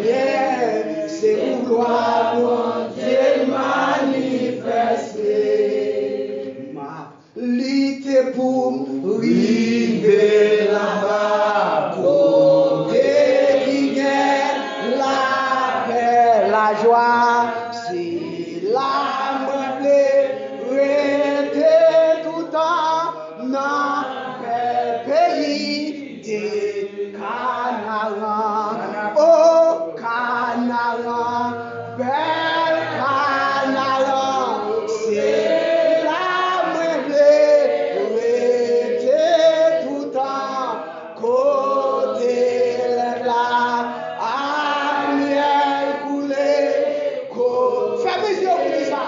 bien, c'est pour gloire, mon Dieu manifesté. Ma lutte pour river là-bas, côté qui gagne la paix, la joie, c'est la me rester tout le temps dans le pays des Canarans. Oh, Canarans, bel Canaran, c'est la me rester tout le temps côté là, à miel coulé, fais mes yeux pour ça.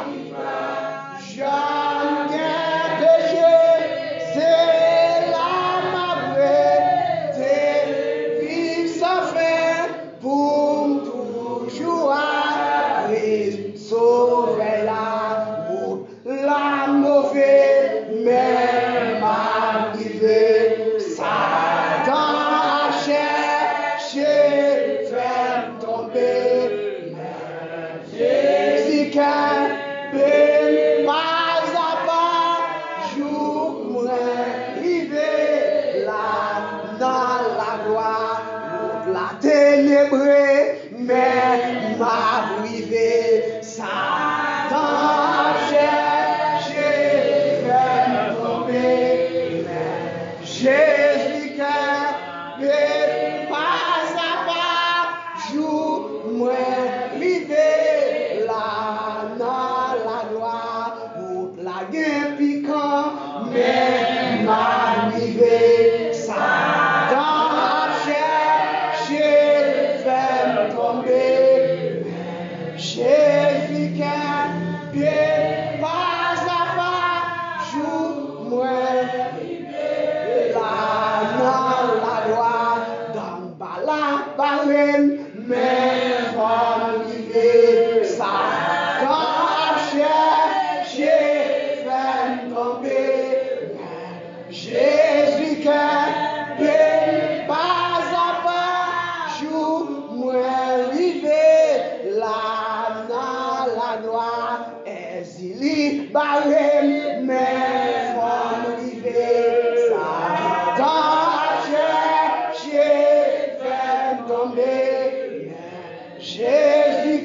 J'en ai péché, c'est la ma vivre sans fin pour toujours à sauver la mauvaise, mais m'arriver, Satan a cherché, faire tomber, Jésus ben pas à pas, jour moi arrivé là dans la gloire, la ténébrée, mais m'a privé, Satan a cherché, faire tomber, mais Jésus ben pas à pas, jour moi arrivé là dans la gloire, la guerre piquant, mais m'arrivé, Satan a cherché, faire tomber, mais Jésus bien pas à pas, jour moi là dans la gloire, dans la baleine, mais m'arrivé, Satan a cherché, faire tomber, Jésus ben pas à pas, jour moi arrivé là dans la gloire, exilé baleine, mais m'arrivé, Satan a cherché, faire tomber, Jésus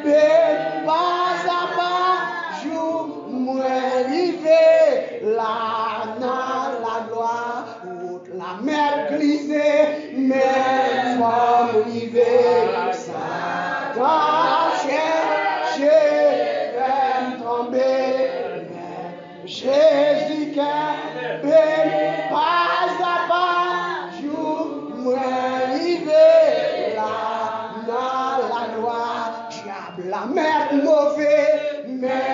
ben pas à pas, jour moi arrivé là dans la gloire, la mer glissée, mais moi arrivé, Satan a cherché, faire tomber, Jésus ben pas à pas, jour moi arrivé là dans la gloire, diable la mer mauvais, mais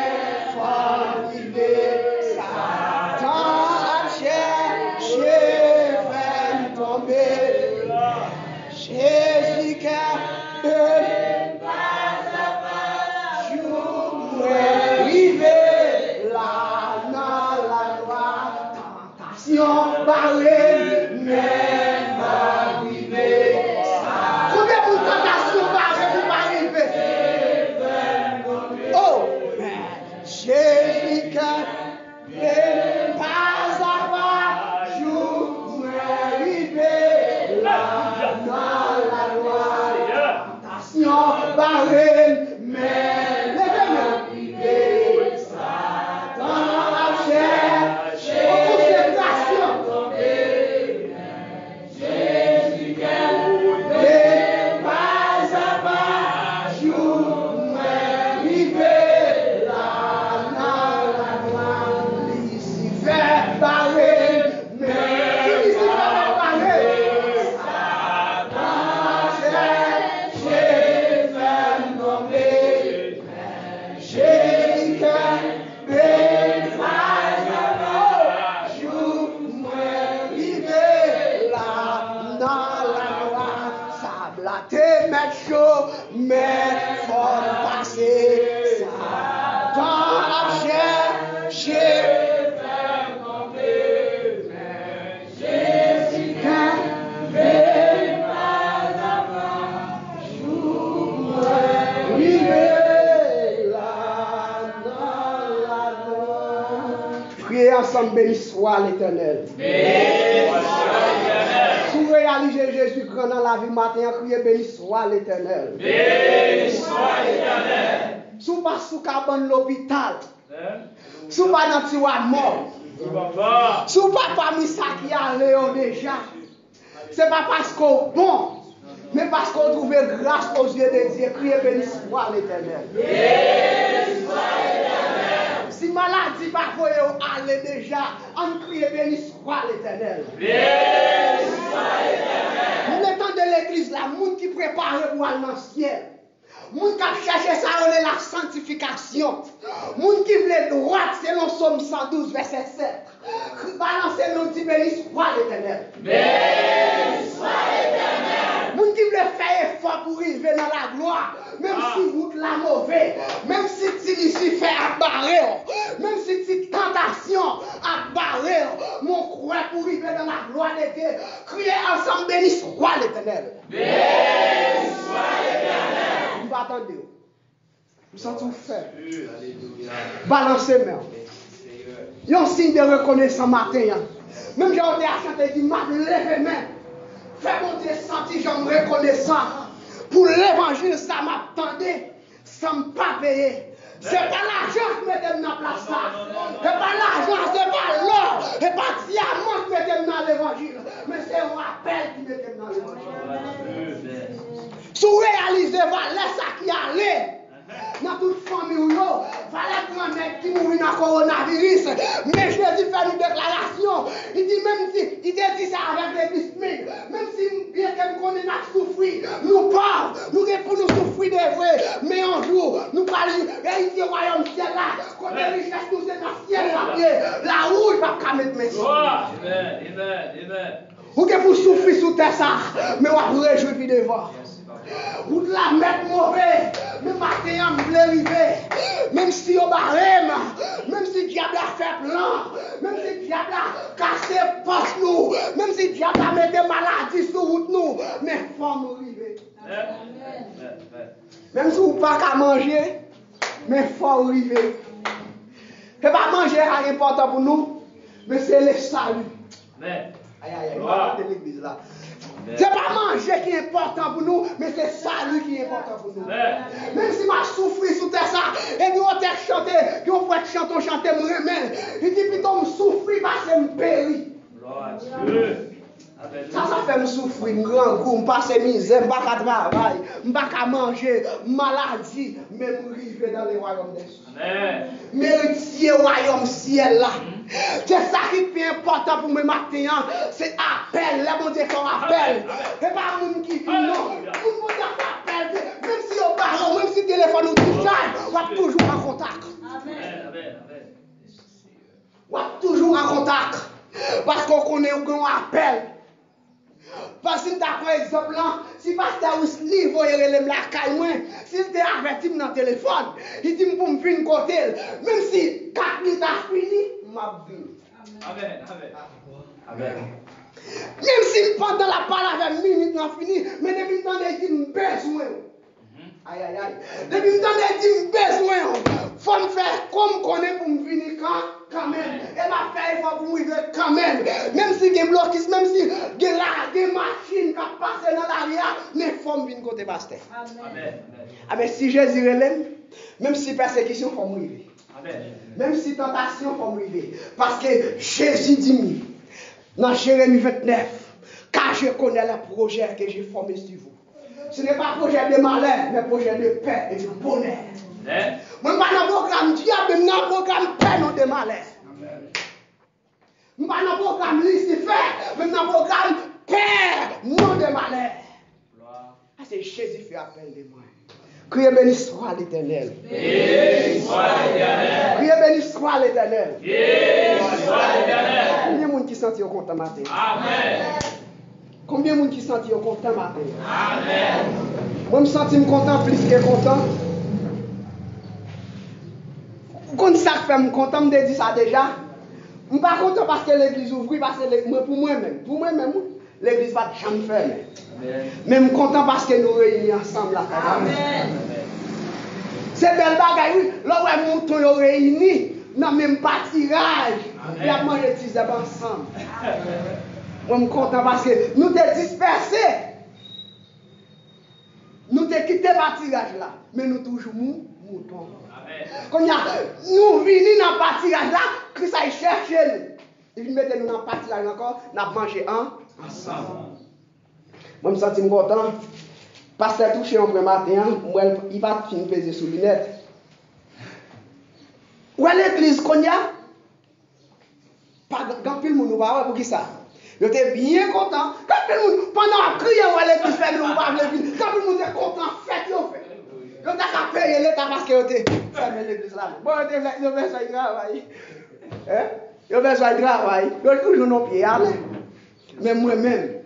faut arriver, Satan a cherché, faire tomber, Jésus ben pas à pas, jour moi arrivé là dans la gloire, tentation barrée, mais pas arrivé, combien de tentation barrée pas arrivé? Oh, mais Jésus ben pas à pas, jour moi arrivé là dans la gloire, tentation barrée, mais arrivé, Satan a cherché, consécration, Jésus ben pas à pas, jour moi arrivé là dans la gloire, Lucifer barré, mais Lucifer barré, Satan a cherché, faire tomber, Jésus ben pas à pas, jour moi arrivé là dans la gloire, ça blaté mettre chaud, mais faut passer, Satan a cherché, faire tomber, mais Jésus ben pas à pas, Criez ensemble, béni soit l'Éternel. Si vous réalisez Jésus grand dans la vie matin, criez béni soit l'Éternel. Béni soit l'Éternel. Si vous passez sous cabane l'hôpital, si vous pas dans le tiroir mort, si vous pas parmi ça qui a Léon déjà, c'est pas parce qu'on est bon, mais parce qu'on trouve grâce aux yeux de Dieu. Criez béni soit l'Éternel. Si maladie parfois aller déjà, on crie béni soit l'Éternel. Nous l'étant de l'église là, monde qui prépare pour aller dans le ciel. Moun qui cherche ça, on est la sanctification. Moun qui veut droite, selon Somme 112, verset 7. Balancez nous dit béni soit l'Éternel. Béni soit l'Éternel. Moun qui veut faire effort pour arriver dans la gloire, même si vous la mauvais, même si tu fait à barrer, même si tu tentation à barrer, mon croix pour arriver dans la gloire de Dieu. Criez ensemble béni soit l'Éternel. Béni soit l'Éternel. Vous attendez. Vous sentez faire. Balancez main. Il y a un signe de reconnaissance matin. Même j'ai été à chanter, dit m'a levé main. Fais mon Dieu sentir j'en reconnaissant. Pour l'évangile, ça m'attendait. Ça me pas payer. C'est pas l'argent qui me donne dans la place. C'est pas l'argent, c'est pas l'or. C'est pas le diamant qui me donne dans l'évangile. Mais c'est un appel qui me donne dans l'évangile. Si vous réalisez, voilà ça qui allait. Dans toute famille, voilà grand-mère qui mourit dans le coronavirus. Mais Jésus fait une déclaration. Il dit même si, il dit ça avec l'église, même si bien que nous connaissons souffrir, nous parlons, nous pour nous souffrir de vrai. Mais un jour, nous parlons, réaliser le royaume ciel là, quand les richesses nous c'est dans le ciel là, la rouge va pas mettre mes soeurs. Amen. Ou que pour souffrir sous terre ça, mais on va vous réjouir puis devant. Ou de la mettre mauvais, mais matin on veut arriver. Même si on barème, même si le diable a fait plan, même si le diable a cassé poche nous, même si le diable a mis des maladies sur route nous, mais il faut nous arriver. Même si vous n'avez pas manger, mais il faut arriver. Ce n'est pas manger qui est important pour nous, mais c'est le salut. Aïe, de l'église là. C'est pas manger qui est important pour nous, mais c'est salut qui est important pour nous. Même si je souffre sous terre ça, et puis on t'a chanté, puis on peut chanter, me remède. Il dit plutôt me souffrir parce que me périt. Ça fait me souffrir, me grand goût, me passe misère, me pas qu'à travailler, me pas qu'à manger, maladie, mais me arriver dans le royaume des cieux. Méritier royaume ciel là. C'est ça qui est important pour me matin, c'est appel, là mon Dieu qu'on appelle. C'est pas moun qui vit non. Tout le monde appelle, même si on parle, même si le téléphone nous dit ça, on va toujours en contact. On va toujours en contact. Parce qu'on connaît un appel. Parce que si tu as un exemple là, si pasteur Wesley voit la caille moins, s'il te averti dans le téléphone, il dit pour me faire une côté, même si 4 minutes a fini, m'a vu. Amen. Même si pendant la parole avec minutes n'a fini, mais depuis le temps il dit besoin. Aïe. Depuis le temps il dit besoin. Faut me faire comme qu'on est pour me venir quand même. Et m'a fait effort pour me vivre quand même. Même si il y a bloquis, même si il y a des machines qui passent dans l'arrière, mais faut me venir côté pasteur. Amen. Si Jésus relève, même si persécution, faut me vivre. Même si tentation, faut me vivre. Parce que Jésus dit, dans Jérémie 29, car je connais le projet que j'ai formé sur vous. Ce n'est pas un projet de malheur, mais un projet de paix et de bonheur. Je ne suis pas dans le programme diable, mais dans le programme paix, non de malheur. Je ne suis pas dans le programme Lucifer, mais dans le programme paix, non de malheur. C'est Jésus qui fait appel de moi. Criez béni soit l'Éternel. Béni soit l'Éternel. Criez béni soit l'Éternel. Béni soit l'Éternel. Combien de monde qui sentit content matin? Amen. Combien de monde qui sentit content matin? Amen. Moi, je me sens content plus que content. Quand ça fait me content, je me dis ça déjà. Je ne suis pas content parce que l'église ouvre, parce que pour moi-même, l'église va jamais fermer. Mais je suis content parce que nous réunis ensemble. Amen. C'est belle bagaille, oui. Là où nous réunis, dans le même pâturage. Il a mangé des ensemble. Moi, je suis content parce que nous sommes dispersés. Nous avons quitté le pâturage là, mais nous toujours moutons. Quand nous venons dans le pâturage là, Christ a cherché nous. Il vient mettre nous dans le pâturage encore, nous avons mangé ensemble. Moi, je me sens content. Pasteur touché un matin, il va finir peser sous lunette. Où est l'église qu'on y a? Pas grand pile monde va pour qui ça? J'étais bien content. Quand pile monde pendant crier où est l'église fait nous pas le vin. Quand pile monde est content fête yo fait. Yo t'a qu'à payer l'état parce que yo te fermé l'église là. Bon yo besoin de travail. Hein? Yo besoin de travail. Yo toujours non pied aller. Mais moi-même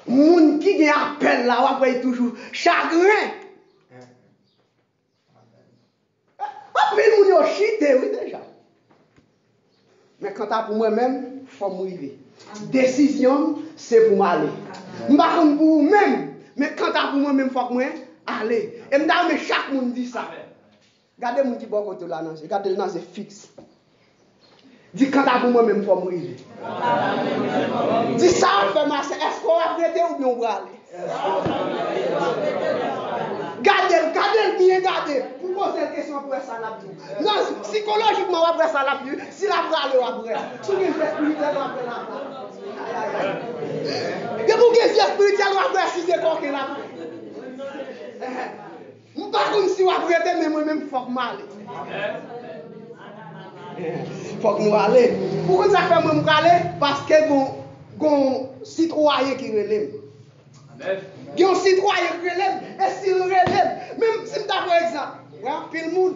moun qui gen appel là, après toujours chagrin. Après moun yo chité oui déjà. Mais quand pour moi-même, faut m'arriver. Décision, c'est pour m'aller. M'pa pour vous-même, mais quand pour moi-même, faut que moi aller. Et m'dame chaque monde dit ça. Regardez moun qui bon côté là non, regardez là c'est fixe. Dis quand pour moi-même, faut m'arriver. Dis ça, fait marcher. Est-ce qu'on va prêter ou bien on va aller? Gardez bien, gardez. Pour poser une question pour ça la plus. Non, psychologiquement, on va faire ça la plus. Si la va aller, on va faire. Si vous avez spirituel, on va faire la plus. Et pour que vous spirituel, on va faire si c'est quoi que la plus. Je ne sais pas si on va prêter, mais moi-même, il faut que m'aller. Il faut que nous allions. Pourquoi ça fait moi aller? Parce que bon citoyen qui relève. Il y a un citoyen qui relève. Et s'il relève, même si par exemple, puis le monde,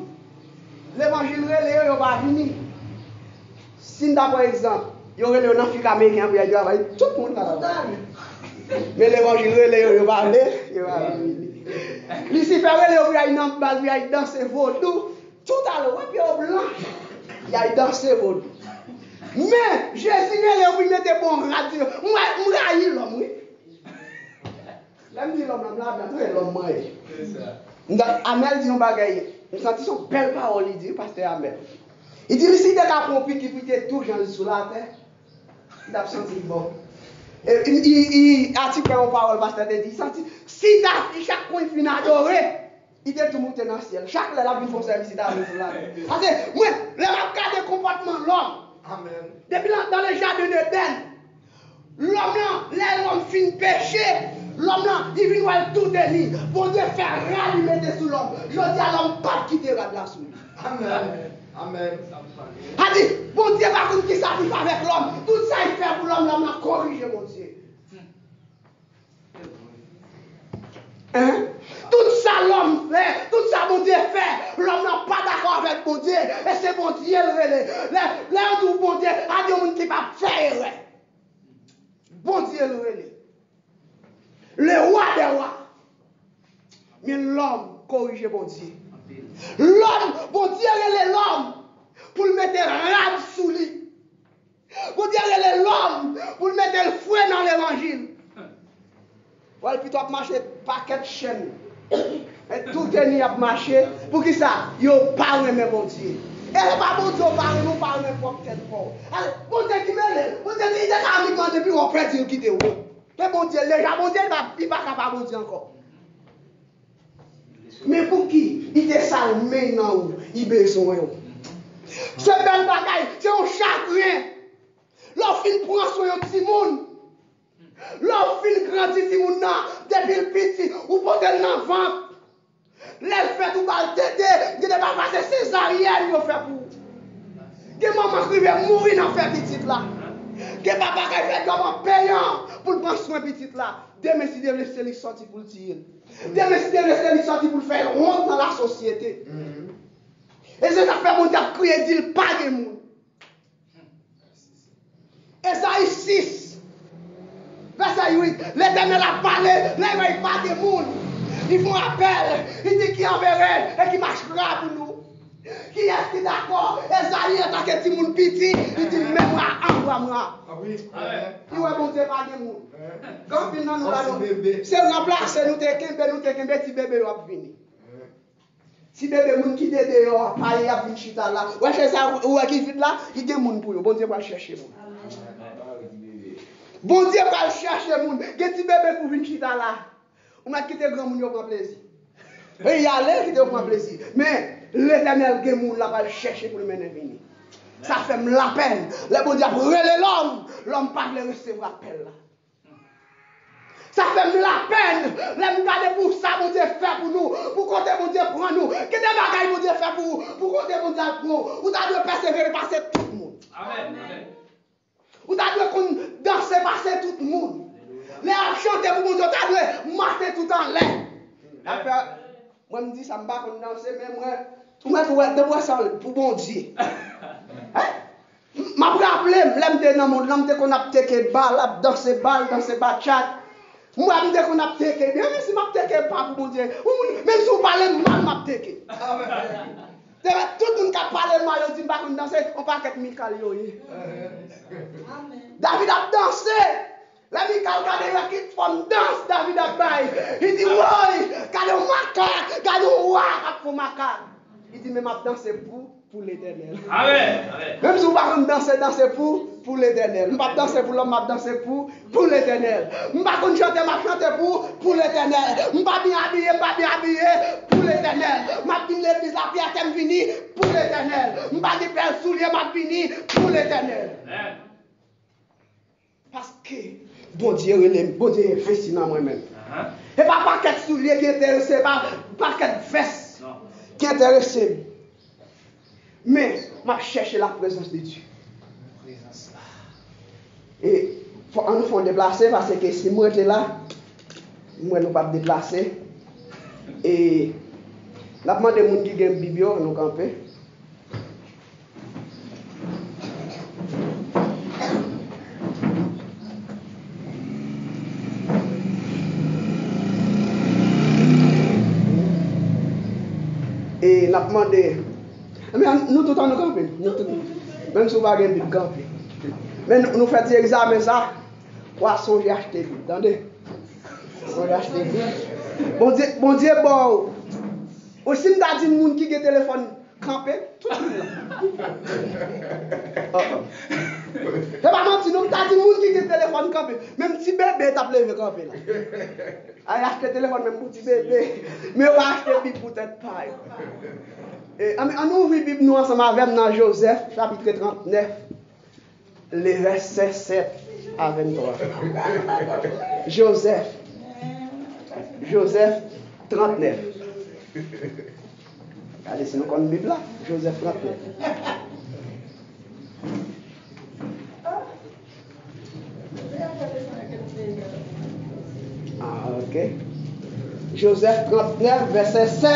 l'évangile relève, il va venir. Si par exemple, il y aurait un Afrique américain pour y travailler, tout le monde va travailler. Mais l'évangile relève, il va aller, il va venir. Lucifer relève, il va danser vaudou. Tout à l'heure, puis au blanc. Il a dansé vaudou. Mais Jésus relève, il mettait bon radio. Moi, je l'homme, oui. Là, je dis l'homme, l'homme, Amel dit un bagage. Nous sentons son belle parole, il dit, pasteur Amel. Il dit, si tu as compris qu'il était tout gens sur la terre, il a senti bon. Il a articulé une parole, pasteur, il dit, si chaque coin finit adoré, il était tout monté dans le ciel. Chaque là, il faut faire service d'armes sur la terre. Parce que, moi, le regard de comportement de l'homme, depuis dans le jardin d'Éden, l'homme finit péché. L'homme là, il vient voir tout déni. Bon Dieu fait râle, il mettait sous l'homme. Je dis à l'homme, pas quitter la sous lui. Amen. Amen. A dit, bon Dieu va comme qui ça vit avec l'homme. Tout ça il fait pour l'homme, l'homme a corrigé mon Dieu. Hein? Tout ça l'homme fait, tout ça mon Dieu fait. L'homme n'a pas d'accord avec mon Dieu. Et c'est mon Dieu le relais. Là où bon Dieu a dit au monde qui va faire. Bon Dieu le relais. Le roi des rois. Mais l'homme corrige bon Dieu. L'homme, bon Dieu est l'homme pour le mettre rade sous lui. Bon Dieu est l'homme pour le mettre le fouet dans l'évangile. Ouais, puis tu as marché paquet de chaînes. Et tout est mis à marcher. Pour qui ça? Yo parle mais bon Dieu. Et le pas bon Dieu parle, nous parle n'importe quel fort. Bon Dieu qui mêle, bon Dieu il est à mi-temps depuis qu'on peut dire qu'il était où. Mais bon Dieu, déjà bon Dieu, il va pas bon Dieu encore. Mais pour qui? Il te sale maintenant, il besoin. Ce bel bagaille, c'est un chagrin. L'offre prend soin de petit monde. L'offre grandit petit monde depuis le petit, ou peut-être dans le ventre. L'aile fait tout bal tété, il ne va pas passer césarienne, il fait pour. Que maman qui veut mourir dans faire petit là. Que papa qui fait comment payant pour prendre soin petit là. Demain si Dieu laisse lui sortir pour le tirer. Demain si Dieu laisse lui sortir pour le faire honte dans la société. Et c'est ça fait mon Dieu crier dit pas de monde. Esaïe 6, verset 8, l'Éternel a parlé, n'éveille pas de monde. Ils font appel, il dit qui enverrait et qui marchera pour nous. Qui est-ce qui est d'accord? Esaïe est un petit monde petit, il dit même moi, envoie-moi. Ah oui. Il va monter par des monde. Quand finalement nous allons, c'est remplacer nous t'es qu'un petit bébé va venir. Si bébé moun qui est dehors, pas y a une chita là. Ouais, c'est ça, ouais, qui vite là, il y a des moun pour eux. Bon Dieu va chercher moun. Bon Dieu va chercher moun. Il y a des bébés pour venir chita là. On m'a quitté grand moun, yo prend plaisir. Et il y a l'air qui te prend plaisir. Mais l'éternel qui moun là va chercher pour le mener venir. Ça fait la peine. Le bon Dieu a brûlé l'homme pas le recevoir appel là. Ça fait la peine. L'aime garder pour ça, mon Dieu fait pour nous. Pour côté mon Dieu prend nous. Qu'est-ce que bagaille mon Dieu fait pour vous? Pour côté mon Dieu pour nous. Vous avez persévérer passer tout le monde. Amen. Vous avez danser passer tout le monde. Les chanter pour mon Dieu, vous avez marcher tout en l'air. Après, moi je me dis ça me bat comme danser, mais moi je dois ça pour bon Dieu. M'a rappelé, l'aime dans mon l'aime qu'on a teke balle, danser chat. Moi je dis qu'on a teke, même si m'a teke pas pour bon Dieu. Même si vous parlez mal m'a teke. Tout le monde qui parle mal, on dit pas qu'on danser, on pas qu'être Michael yo. David a dansé. La Michael regarde qui font danse, David a baillé. Il dit oui, regardez macaque, regardez roi pour macaque. Il dit mais m'a dansé pour l'Éternel. Amen. Même si vous ne pas danser pour l'Éternel. Je ne pas danser pour l'homme, je danser pour l'Éternel. Je ne pas chanter, je chanter pour l'Éternel. Je ne pas bien habillé, pour l'Éternel. Je ne pas dire l'église la pierre t'aime venir pour l'Éternel. Je ne pas dire père soulier, je venir pour l'Éternel. Parce que bon Dieu est fascinant moi-même. Et pas qu'être soulier qui est intéressé, pas qu'être veste qui est intéressé. Mais, je cherche la présence de Dieu. Et on nous fait déplacer parce que si moi j'étais là, moi nous pas déplacer. Et la demande des gens qui ont une Bible, nous camper. Et la demande mais nous tout le temps nous campons. Même si nous n'avons pas de Bible camper. Mais nous faisons des examens ça. Poisson j'ai acheté Bible. Attendez. Poisson j'ai acheté Bible. Bon Dieu, bon. Aussi nous avons dit les gens qui ont téléphone campé. Tout le monde là. C'est pas menti, nous avons dit les gens qui ont téléphone campé. Même si bébé t'a levé camper là. Allez acheter téléphone même pour petit bébé. Mais on va acheter Bible pour tête paille. Et on ouvre la Bible nous ensemble avec dans Joseph, chapitre 39, les versets 7 à 23. Joseph 39. Allez, si nous connaissons la Bible là, Joseph 39. Ok. Joseph 39, verset 7.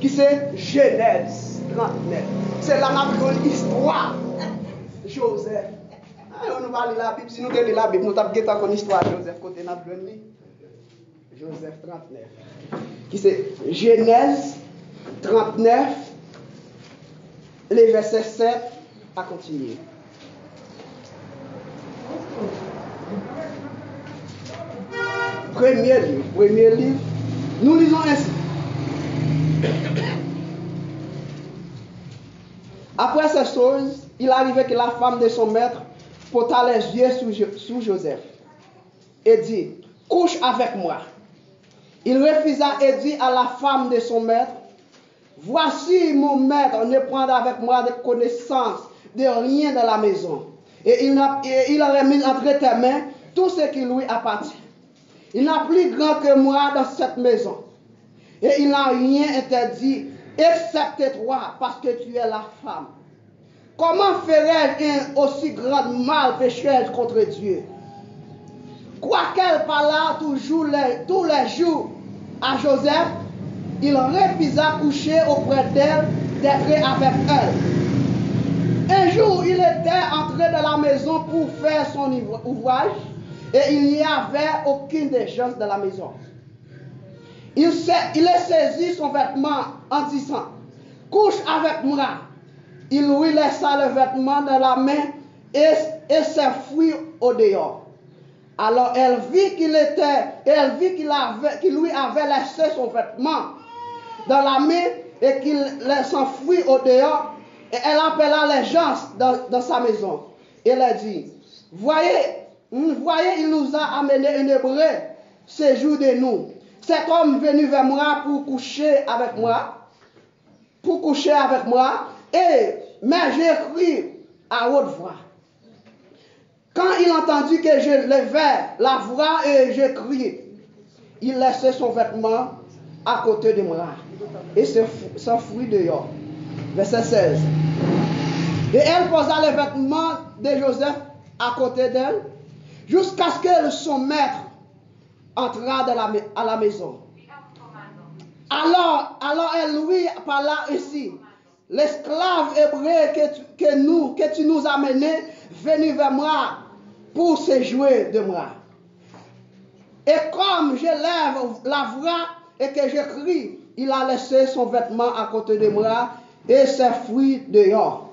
Qui c'est Genèse 39. C'est là qu'on l'histoire. Joseph. On va lire la Bible. Si nous lisons la Bible, nous avons une histoire de Joseph côté notre Joseph 39. Qui c'est Genèse 39, les versets 7 à continuer. Premier livre. Nous lisons ainsi. Après ces choses, il arrivait que la femme de son maître porta les yeux sur Joseph et dit, couche avec moi. Il refusa et dit à la femme de son maître, voici mon maître ne prend avec moi de connaissance de rien dans la maison. Et il a remis entre tes mains tout ce qui lui appartient. Il n'a plus grand que moi dans cette maison. Et il n'a rien interdit, excepté toi, parce que tu es la femme. Comment ferais-je un aussi grand mal pécherais-je contre Dieu? Quoiqu'elle parla tous les jours à Joseph, il refusa coucher auprès d'elle, d'être avec elle. Un jour, il était entré dans la maison pour faire son ouvrage, et il n'y avait aucune des gens dans la maison. Il a saisi son vêtement en disant, couche avec moi. Il lui laissa le vêtement dans la main et s'enfuit au dehors. Alors elle vit qu'il lui avait laissé son vêtement dans la main et qu'il s'enfuit au dehors. Et elle appela les gens dans sa maison. Et elle a dit, voyez, il nous a amené un hébreu séjour de nous. Cet homme venu vers moi pour coucher avec moi. Mais j'ai crié à haute voix. Quand il entendit que je levais la voix et je criais, il laissait son vêtement à côté de moi et s'enfuit dehors. Verset 16. Et elle posa les vêtements de Joseph à côté d'elle jusqu'à ce que son maître entra à la maison. Alors elle lui parla ainsi. L'esclave hébreu que tu nous as mené, venu vers moi pour se jouer de moi. Et comme je lève la voix et que je crie, il a laissé son vêtement à côté de moi et s'est fui dehors.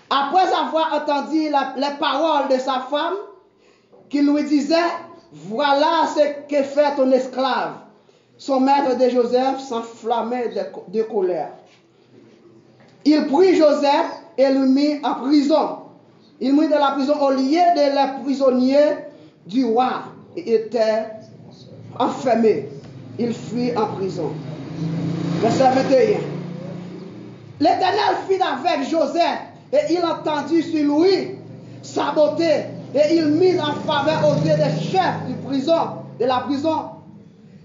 Après avoir entendu les paroles de sa femme, qui lui disait, voilà ce que fait ton esclave. Son maître de Joseph s'enflammait de colère. Il prit Joseph et le mit en prison. Il mit de la prison au lieu de les prisonniers du roi. Il était enfermé. Il fuit en prison. Verset 21. L'Éternel fit avec Joseph et il entendit sur lui sa beauté et il mit en faveur aux yeux des chefs de la prison.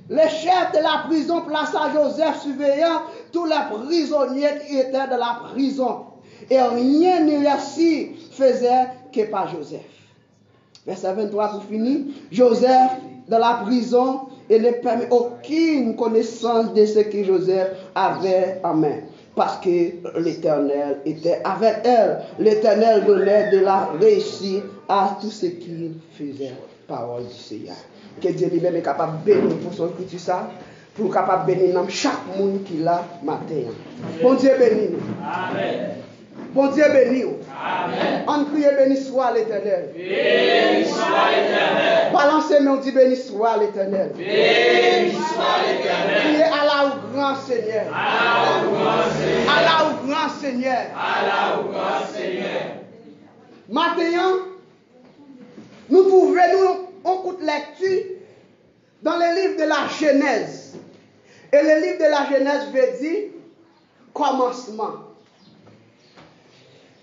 Le chef de la prison plaça Joseph surveillant tous les prisonniers qui étaient de la prison. Et rien ne s'y faisait que par Joseph. Verset 23 pour finir. Joseph dans la prison et ne permet aucune connaissance de ce que Joseph avait en main. Parce que l'Éternel était avec elle. L'Éternel donnait de la réussite à tout ce qu'il faisait. Parole du Seigneur. Que Dieu lui-même est capable de bénir pour son écriture ça, pour capable de bénir chaque monde qui l'a matin. Bon Dieu bénis nous. Amen. Bon Dieu bénis nous. Amen. On crie béni soit l'Éternel. Béni soit l'Éternel. Balancez nous, on dit béni soit l'Éternel. Béni soit l'Éternel. Criez Allah au grand Seigneur. Allah au grand Seigneur. Allah au grand Seigneur. Allah au grand Seigneur. Maintenant, nous trouvons un coup de lecture dans le livre de la Genèse. Et le livre de la Genèse veut dire commencement.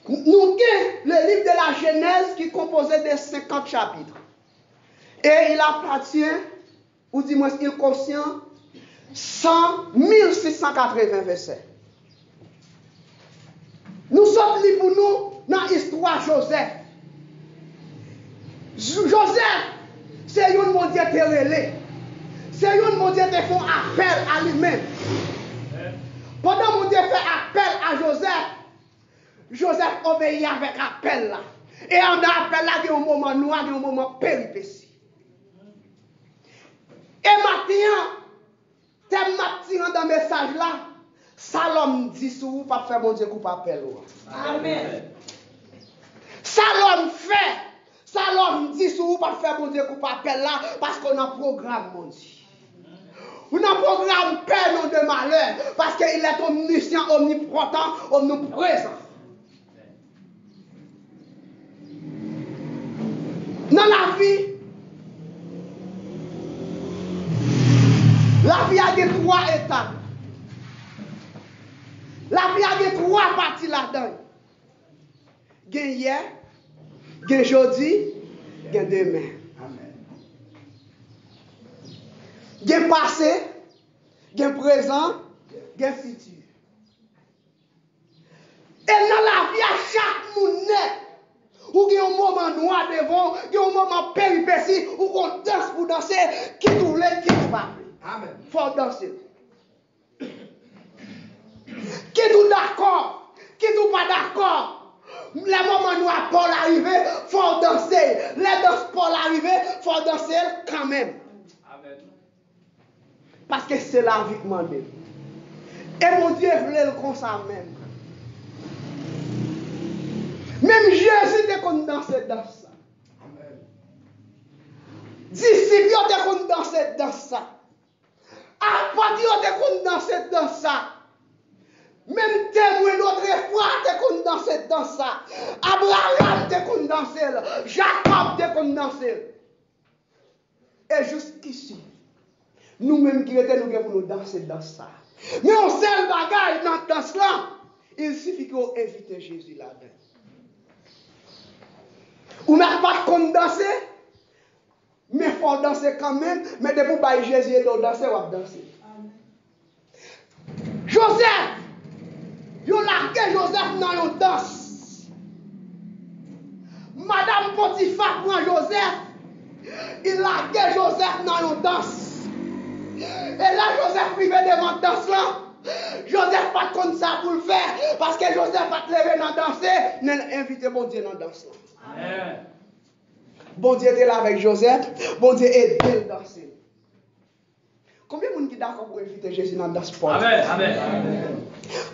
Nous avons le livre de la Genèse qui est composé de 50 chapitres. Et il appartient, ou dis-moi, il contient 1680 versets. Nous sommes libres pour nous dans l'histoire de Joseph. Joseph, c'est un monde qui est relé. C'est un monde qui fait appel à lui-même. Pendant que Dieu fait appel à Joseph, Joseph obéit avec appel là. Et en appel là, il y a un moment noir, il y a un moment péripétie. Et maintenant, thème m'attirant dans le message là, Salom dit sur vous, pas faire mon Dieu coup appel. Amen. Salom fait. Salom dit sur vous, pas faire mon Dieu coup appel là, parce qu'on a un programme, mon Dieu. On a un programme paix, non de malheur, parce qu'il est omniscient, omnipotent, omniprésent. Dans la vie a des 3 étapes. La vie a des 3 parties là-dedans. Il y a hier, il y a aujourd'hui, il y a demain. Il y a passé, il y a présent, il y a futur. Et dans la vie, à chaque monde, où il y a un moment noir devant, il y a un moment péripétie, où on danse pour danser, qui tout l'est, qui tout pas. Amen. Faut danser. Qui tout d'accord, qui tout pas d'accord. Les moments noirs pour l'arrivée, faut danser. Les danses pour l'arrivée, faut danser quand même. Amen. Parce que c'est la vie demandée. Et mon Dieu voulait le comme ça même. Même Jésus était comme dans cette danse. Disciples étaient comme dans cette danse. Apôtres étaient comme dans cette danse. Même témoin d'autres fois, t'es qu'on danser dans ça. Abraham, t'es qu'on danser. Jacob, t'es qu'on danser. Et jusqu'ici, nous-mêmes qui étions nous pour nous danser dans ça. Mais on sait le bagage dans cela. Il suffit qu'on invite Jésus là-dedans. Ou même pas qu'on danser, mais il faut danser quand même. Mais depuis que Jésus est danser, on va danser. Joseph, il a largué Joseph dans une danse. Madame Potiphar prend Joseph. Il a largué Joseph dans une danse. Et là, Joseph privé devant la danse là. Joseph pas comme ça pour le faire. Parce que Joseph va te lever dans la danse. Il a invité bon Dieu dans la danse là. Amen. Bon Dieu était là avec Joseph. Bon Dieu aide à danser. Combien de gens qui sont d'accord pour inviter Jésus dans ce sport? Amen. Amen. Amen.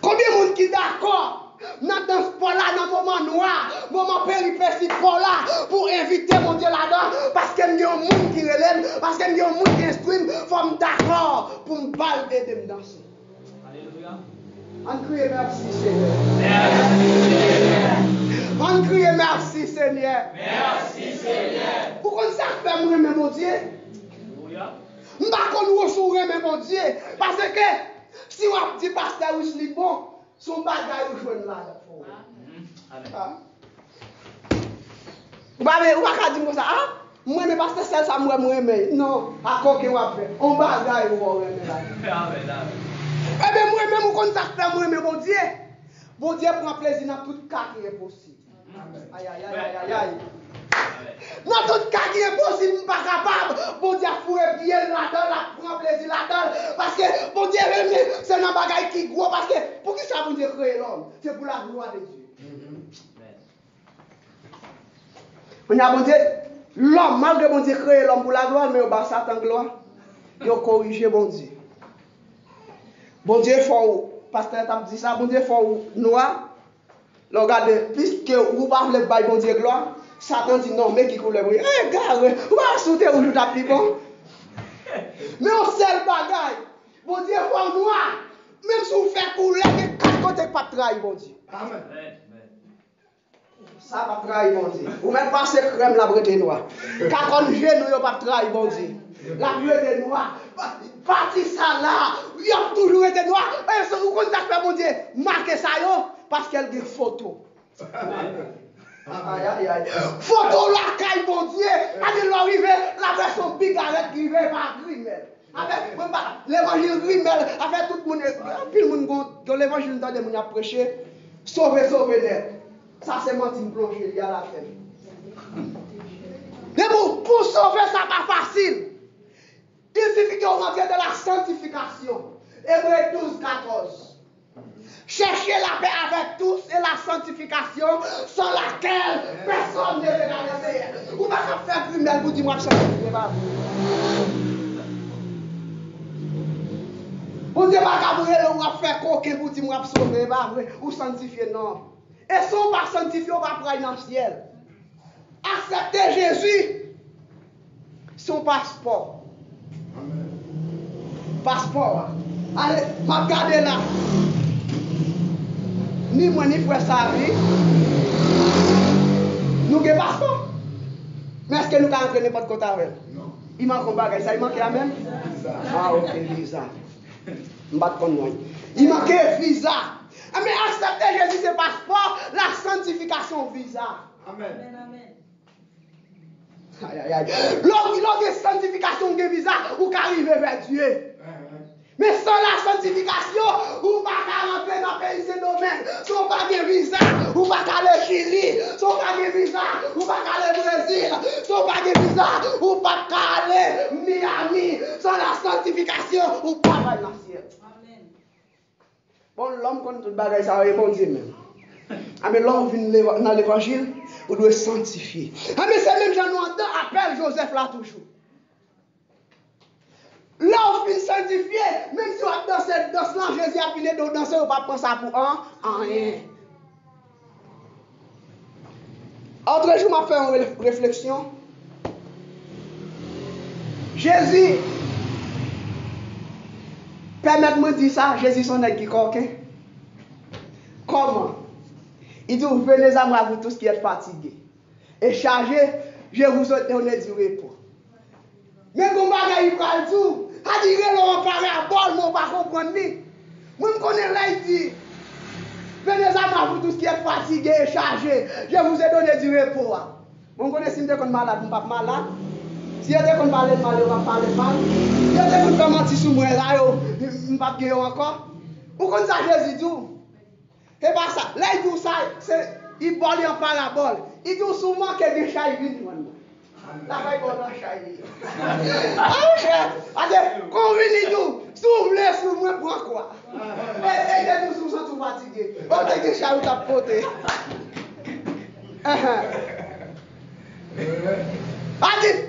Combien de gens qui sont d'accord dans ce sport-là, dans le moment noir, moment péripétie sport-là, pour inviter mon Dieu là-dedans? Parce qu'il y a un monde qui relève, parce qu'il y a un monde qui instruit, il faut me d'accord pour me balader de me danser. Alléluia. On crie merci Seigneur. Merci Seigneur. On crie merci Seigneur. Merci Seigneur. Pourquoi ça fait moi, mon Dieu? Alléluia. Je ne sais pas qu'on mais mon Dieu. Parce que si on dit pasteur Wesley bon, son bagage est joint là. Amen. Vous ne pouvez pas dire ça. Moi, mais pasteur, c'est ça, moi, non, à quoi que vous faites? On bagage est là. Amen. Eh bien, moi-même, vous contactez moi, mais mon Dieu. Bon Dieu prend plaisir dans tout cas qui est possible. Aïe, aïe, aïe, aïe, aïe. Dans tout cas qui est possible, je ne suis pas capable. Bon Dieu a fourré pied là-dedans, la prend plaisir là-dedans. Parce que bon Dieu, c'est un bagage qui est gros. Parce que pour qui ça, bon Dieu créer l'homme? C'est pour la gloire de Dieu. On a bon Dieu, l'homme, malgré bon Dieu créer l'homme pour la gloire, mais au bas Satan gloire, il a corrigé bon Dieu. Bon Dieu, il faut, pasteur t'a dit ça, bon Dieu, il faut noir. Regardez, puisque vous parlez de bon Dieu gloire, Satan dit non, mais qui coule le bruit. Eh, gars, vous allez sauter au jour d'appli bon. Mais on sait le bagaille. Bon Dieu, il faut noir. Même si vous faites couler, que quatre côtés pas trahir, bon Dieu. Amen. Ça va trahir, bon Dieu. Vous même pas cette crème la brete noire. Quand on genou, vous pas trahir, bon Dieu. La brete noire. Parti ça là, il a toujours été noir. Et si vous contactez mon Dieu, marquez ça yo, parce qu'elle a des photos. Aïe, aïe, aïe. Photo la caille, mon Dieu. Allez, l'arrivée, la version bigarette qui vient par Grimel. Avec l'évangile Grimel, avec tout le monde, puis le monde, dans l'évangile, dans les gens a prêché, sauver, net. Ça, c'est menti plongé, il y a la tête. Mais pour sauver, ça pas facile. Il suffit qu'on rentre dans la sanctification. Hébreux 12, 14. Cherchez la paix avec tous et la sanctification sans laquelle personne ne verra le Seigneur. Vous ne pouvez pas faire criminel pour dire moi que ça ne pas. Vous ne pouvez pas faire coquin pour dire moi que ça ne pas ou sanctifier, non. Et si on ne va pas sanctifier, on va prendre dans le ciel. Acceptez Jésus, son passeport. Passeport. Allez, regardez là. Ni moi ni frère Sari. Nous avons passeport. Mais est-ce que nous avons entraîné pas de côté avec? Non. Il manque un bagage. Ça, il manque la même? Ah, ok, visa. Il manque visa. Mais accepter Jésus, c'est passeport. La sanctification, visa. Amen. Aïe, aïe, aïe. Lors de sanctification de visa, vous arrivez vers Dieu. Mais sans la sanctification, vous ne pouvez pas rentrer dans le pays de domaine. Si vous n'avez pas de visa, vous ne pouvez pas aller au Chili. Si vous n'avez pas de visa, vous ne pouvez pas aller au Brésil. Si vous n'avez pas de visa, vous ne pouvez pas aller à Miami. Sans la sanctification, vous ne pouvez pas aller dans le ciel. Bon, l'homme contre tout le bagage, ça va répondre même. Ah, mais l'homme vient dans l'évangile, vous devez sanctifier. Ah, mais c'est même Jean Noir appelle Joseph là toujours. Là, on finit sanctifié, même si on dans cette danse-là, Jésus a fini de danser, on ne va pas prendre ça pour rien. Autre jour, m'a fait une réflexion. Jésus, permettez-moi de dire ça, Jésus son nègre qui coquin. Comment? Il dit, venez à moi, vous tous qui êtes fatigués et chargés, je vous donner du repos. Mais comment il va le dire? A dit, on parabole, moi, on va comprendre. Moi, je connais là, il dit, venez à moi, vous tous qui êtes fatigués et chargés, je vous ai donné du repos. Moi, je connais si je suis malade, je ne suis pas malade. Si je suis malade, je ne vais pas parler mal. Si je suis menti sur moi, je ne vais pas guérir encore. Vous connaissez ça, Jésus dit? C'est pas ça. Là, il dit ça, il parle en parabole. Il dit souvent que des chats viennent. La va y avoir un chat. Ah, cher. Quand il dit, si vous voulez, si vous voulez, prends quoi? Et il dit, si vous êtes fatigué. On dit que chat, vous t'a poté.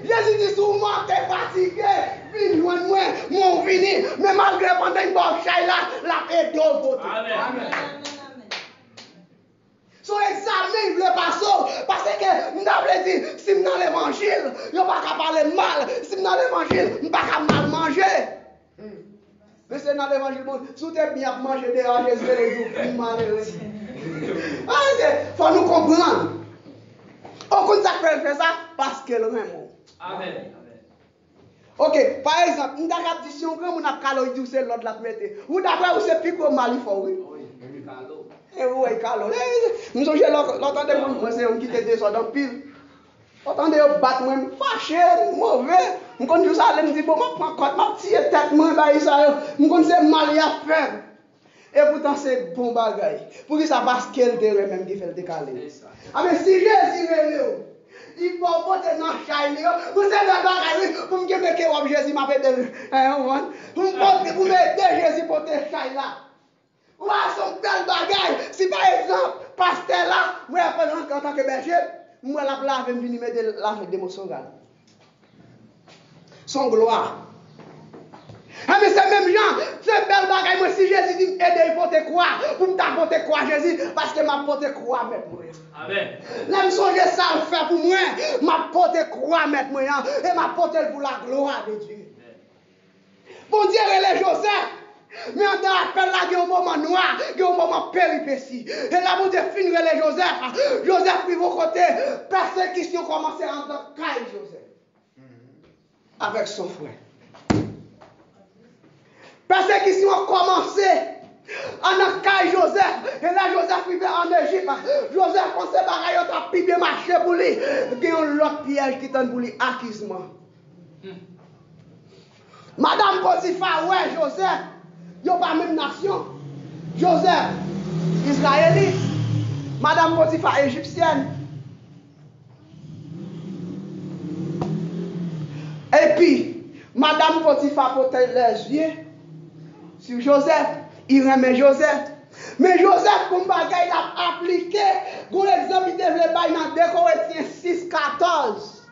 Jésus dit souvent, t'es fatigué. Viens loin de moi, mon vini. Mais malgré pendant une bonne chat là, la paix d'eau poté. Amen. Son examen, il ne veut pas ça. Parce que, nous avons dit, si nous dans l'évangile, il n'y a pas qu'à parler mal. Si nous dans l'évangile, il n'y a pas qu'à mal manger. Mais c'est dans l'évangile, si vous êtes bien manger derrière Jésus, les jours plus malheureux. Il faut nous comprendre. Pourquoi ça fait ça? Parce que le même. Amen. Ok, par exemple, nous avons dit si on a calé, il dit c'est l'autre la mettre. Ou d'après, vous c'est plus que mal, il faut. Et oui, Carlo. Nous sommes l'autre de moi, c'est un qui était descendu dans pile. Entendez, battre moi, fâché, mauvais. Je connais ça, je me dis, bon, je prends compte, ma petite tête, moi, je connais c'est mal à faire. Et pourtant, c'est bon bagaille. Pour que ça passe quel terrain même qui fait le décaler. Ah, mais si Jésus est il faut porter dans le chai. Vous savez, pour me dire que Jésus m'a fait pour m'aider Jésus pour porter le chai là. Ou à son tel bagaille, si par exemple, pasteur là, moi en tant que berger, moi la place je venir mettre la fête de mon songal. Son gloire. Ah mais c'est même gens, c'est bel bagaille, moi si Jésus dit aider il porter quoi, pour me t'apporter quoi Jésus, parce que m'a porté quoi mettre moi. Amen. Là me songe ça le faire pour moi, m'a porté quoi mettre moi et m'a porté pour la gloire de Dieu. Bon Dieu les Joseph. Mais on appelle là, il y a un moment noir, il y a un moment péripétie. Et là, vous définissez les Joseph. Joseph, puis vos côtés, persécution commençait en tant que Joseph. Avec son frère. Persécution a commencé en tant que Joseph. Et là, Joseph vivait en Égypte. Joseph pensait pareil, on a pu bien marcher pour lui. Il y a un autre piège qui tente pour lui, acquisement. Madame Potiphar, ouais, Joseph. Il n'y a pas même nation. Joseph, israélite. Madame Potiphar, égyptienne. Et puis, Madame Potiphar portait les yeux sur Joseph. Il remet Joseph. Mais Joseph, comme bagaille, il a appliqué. Pour l'exemple, il devait bailler dans 2 Corinthiens 6:14.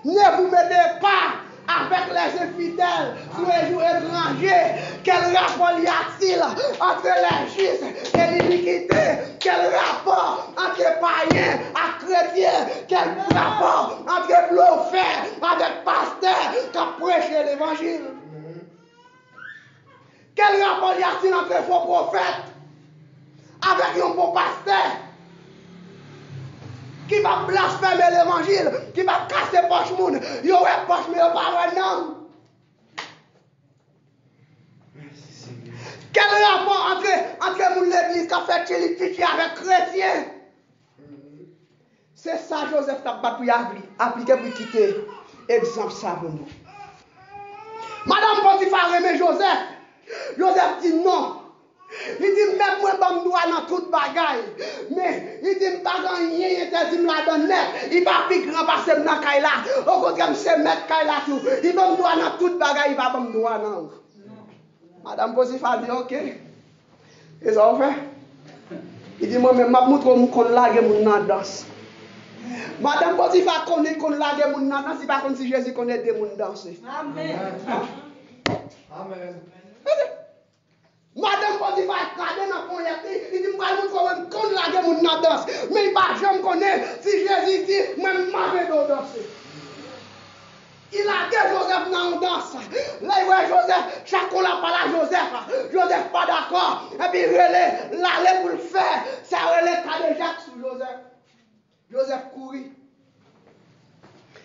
Ne vous mettez pas avec les infidèles, sur les jours étrangers. Quel rapport y a-t-il entre les justes et l'iniquité? Quel rapport entre païens et chrétiens? Quel rapport entre prophètes avec pasteurs qui ont prêché l'évangile? Quel rapport y a-t-il entre faux prophètes avec un bon pasteur qui va blasphémer l'évangile, qui va casser poche moun, il y aurait poche mais il n'y a pas de nom. Quel rapport entre l'église qui a fait Chili avec chrétien? C'est ça Joseph t'a pas pu appliquer pour quitter. Exemple ça pour nous. Madame Potiphar aimait Joseph. Joseph dit non. Il dit même moi je dois dans toute bagaille. Mais il dit pas rien, il dit la donne net. Il va plus grand parce que dans Kaila. Au contraire, c'est mettre Kaila tout. Il va me doit dans toute bagaille, il va pas me doit non. Madame Potiphar dit OK. Et ça on fait. Il dit moi même m'a montre qu'on lague mon dans danse. Madame Potiphar connaît qu'on lague mon dans danse, c'est pas comme si Jésus connaît des moun danser. Amen. Amen. Madame Potiphar est dans la poignée, il dit, moi, je qu'on lague mon dans danse. Mais il va jamais connaître si Jésus dit, moi, je vais danser. Il Il a dit Joseph dans une danse. Là, il voit Joseph, chacun la parle à Joseph. Joseph pas d'accord. Et puis, il allait pour le faire. Ça relève Jacques sur Joseph. Joseph courit.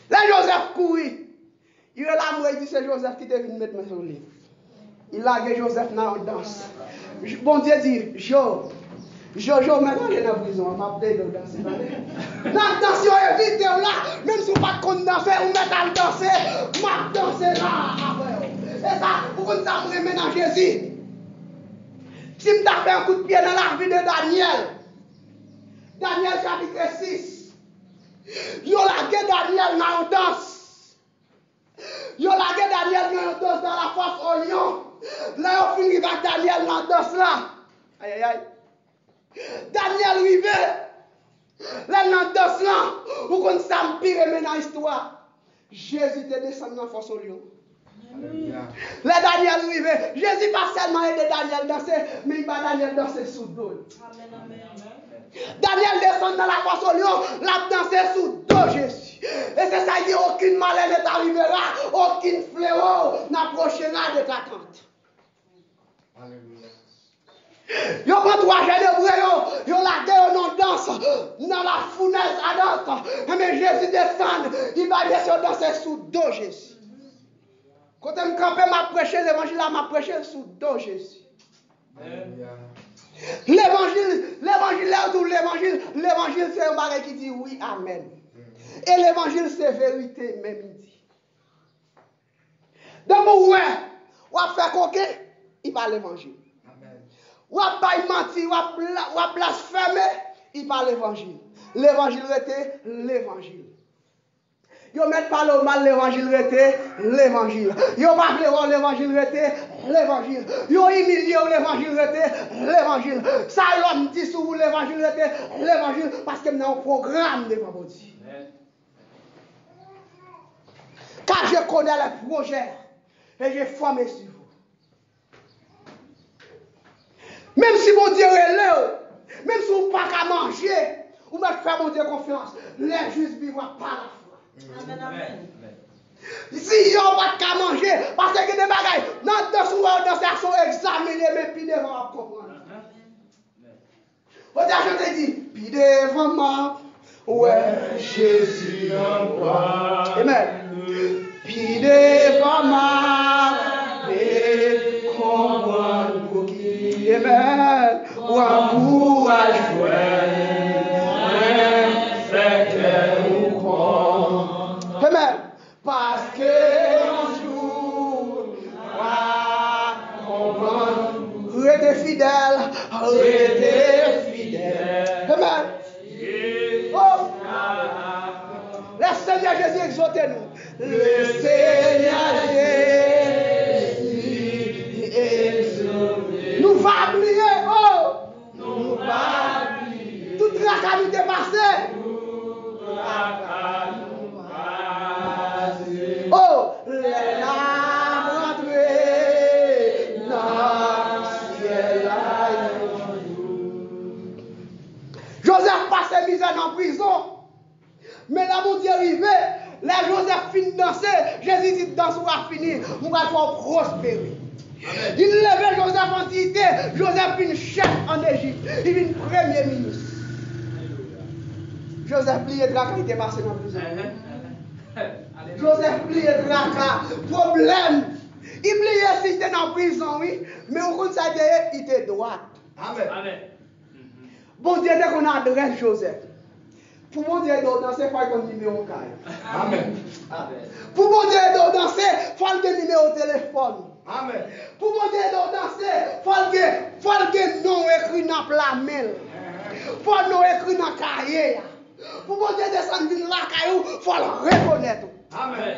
Là, Joseph courit. Il est là, il dit c'est Joseph qui devait mettre mes souliers. Il a dit Joseph dans une danse. Bon Dieu dit, Jojo, maintenant, il est dans la prison. On m'a appelé de danser. Dans danser, évite là. Même si vous ne pouvez pas danser, vous mettez à danser. M'a danser là. Et ça, vous pouvez me remettre dans Jésus. Si je fait un coup de pied dans la vie de Daniel, Daniel chapitre 6, il a lâché Daniel dans une danse. Il a lâché Daniel dans une danse dans la fosse au lion. Là, on finit avec Daniel dans la danse là. Aïe, aïe, aïe. Daniel Rivet, là dans la danse là, vous connaissez ça pire dans l'histoire. Jésus était descendu dans la fosse au lion. Là, Daniel Rivet, Jésus pas seulement aidé Daniel danser, mais il va Daniel danser sous dos. Daniel descend dans la fosse au lion, l'a dansé sous dos Jésus. Et c'est ça, il dit aucune malheur ne t'arrivera, aucune fléau n'approchera de ta tente. Alléluia. Yo prend trois jeunes hébreux, yo la guerre non danse dans la fournaise à danse. Mais Jésus descend, il va bien danser sous dos Jésus. Quand je me campe, m'a prêché l'évangile, m'a prêché sous dos Jésus. Alléluia. L'évangile c'est un bagage qui dit oui, amen. Et l'évangile c'est vérité, même il dit. Donc, ouais, on va faire coquet, il parle l'évangile. Ou à mentir, ou à blasphémer, il parle l'évangile. L'évangile était l'évangile. Yo met pas le mal l'évangile était l'évangile. Yo pas voir l'évangile était l'évangile. Yo humilié l'évangile était l'évangile. Ça l'homme dit sur vous l'évangile était l'évangile parce que nous avons un programme de vendredi. Car je connais les projets et j'ai formé sur vous. Même si mon Dieu est là, même si vous n'avez pas qu'à manger, vous pouvez faire mon Dieu confiance. Les justes vivent par la foi. Amen. Amen. Si vous n'avez pas qu'à manger, parce que des bagailles, dans ces actions examinées, mais puis devant à comprendre. Vous avez dit, puis devant moi, ouais, Jésus en moi. Amen. Puis devant moi, et comprendre pour qui. Amen. Ou encourage, c'est que nous croyons. Amen. Parce que un jour, restez fidèle, restez fidèle. Amen. Oh. Le Seigneur Jésus exaucez-nous. Le Seigneur Jésus exaucez. Nous va oublier. Oh. Nous va oublier. Tout tracas nous dépasser. Tout tracas nous passer. Oh. Les larmes rentrées dans le ciel. Joseph passait misère en prison. Mais là, mon Dieu arrivé, là, Joseph finit de danser. Jésus dit, danse va finir. On va pouvoir prospérer. Amen. Il levait Joseph en cité. Joseph finit chef en Égypte. Il finit premier ministre. Joseph plié Draka, il était passé dans la prison. Joseph plié Draka, problème. Il plié si il était dans la prison, oui. Mais au compte ça, il était droit. Amen. Amen. Bon Dieu, dès qu'on adresse Joseph. Pour mon Dieu danser, il faut qu'on numéro au caille. Amen. Pour mon Dieu danser, il faut qu'on numéro au téléphone. Amen. Pour mon Dieu danser, il faut qu'on nom écrit dans la mail. Il faut nom écrit dans le cahier. Pour mon Dieu descendre dans la caillou, il faut le reconnaître. Amen.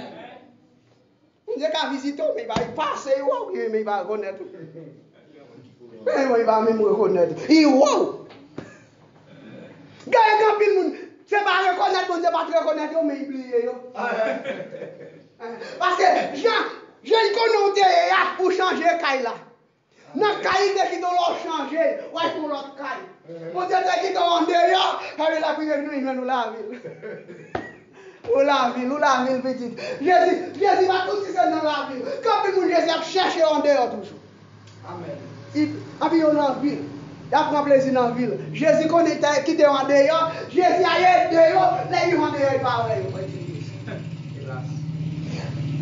Mon Dieu qui visite, mais il va y passer, mais il va reconnaître. Mais il va même reconnaître. Il va. Quand il monde, c'est pas reconnaître, mon Dieu, pas te reconnaître, mais il oublie. Parce que je ne connais pas pour changer de caille là. Dans le caille, qui doit changer, ou il faut l'autre caille. Mon Dieu, qui doit en dehors, avec la prière, nous, il nous la ville. Ou la ville petite. Jésus va tout ça dans la ville. Quand le monde Jésus a cherché en dehors toujours. Amen. Il a vu dans la ville. Il a pris plaisir dans la ville. Jésus connaît qui était en dehors. Jésus a été dehors. Les gens en dehors, il va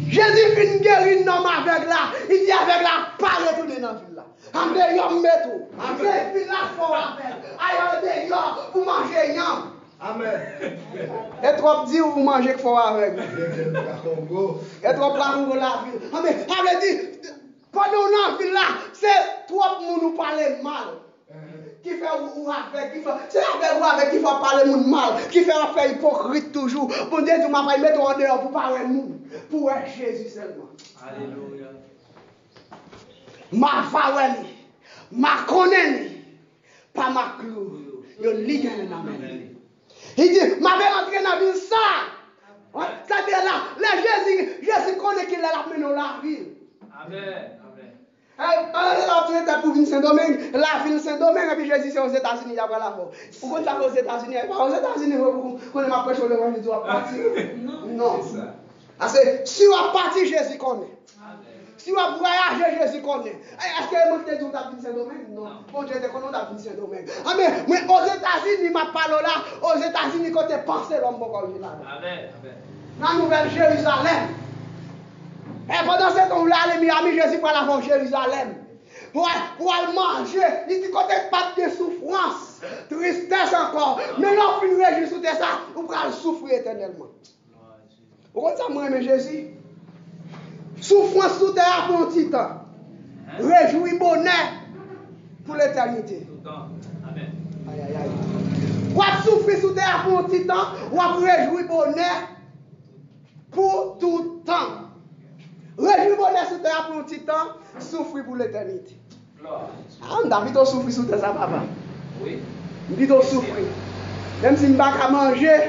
Jésus finit guérir un homme avec là. Il dit avec là, pas retourner dans la ville là. En dehors, met tout. Jésus finit là, fort avec. Aïe, en dehors, vous mangez yam. Amen. Et trop dit vous mangez fort avec. Et trop pas vous la ville. Amen. Ça veut dire, pendant la ville là, c'est trop pour nous parler mal. Qui fait ou avec, c'est avec ou avec qui fait parler moun mal, qui fait faire hypocrite toujours. Bon Dieu, tu m'as pas mettre en dehors pour parler moun, pour être Jésus seulement. Alléluia. Ma faweli, ma koneni, pas ma clou. Yo ligue dans la main. Il dit, ma vais entrer dans la ville ça. Ça veut dire là, Jésus connaît qu'il a la mené dans la ville. Amen. Tu pour venir Saint-Domingue, la ville Saint-Domingue, et puis Jésus c'est aux États-Unis après la mort. Pourquoi tu vas aux États-Unis? Aux États-Unis, on est ma prêche au l'évangile, tu vas partir. Non. Parce que si on va partir, Jésus connaît. Si on va voyager, Jésus connaît. Est-ce que vous avez dit que tu as venu Saint-Domingue? Non. Bon Dieu, tu as venu Saint-Domingue. Mais aux États-Unis, ma parole là, aux États-Unis, quand tu penses l'homme, on là. Amen. Dans la Nouvelle Jérusalem. Et pendant ce temps, là, les Miami, Jésus pour la Jérusalem. Pour aller manger. Il dit quand tu pas de souffrance, tristesse encore. Mais là, on finit réjouir sous ça, on va souffrir éternellement. Pourquoi ça, moi, mais Jésus? Souffrance sous terre pour un petit temps. Réjouir bonheur pour l'éternité. Amen. Aïe, aïe, aïe. On souffrir sous terre pour un petit temps, on réjouir bonheur pour tout temps. Réjouir bonheur sous terre pour un petit temps, souffrir pour l'éternité. Ah, David a souffert sous terre, ça, papa. Oui. Il dit souffrir. Même si je ne peux pas manger,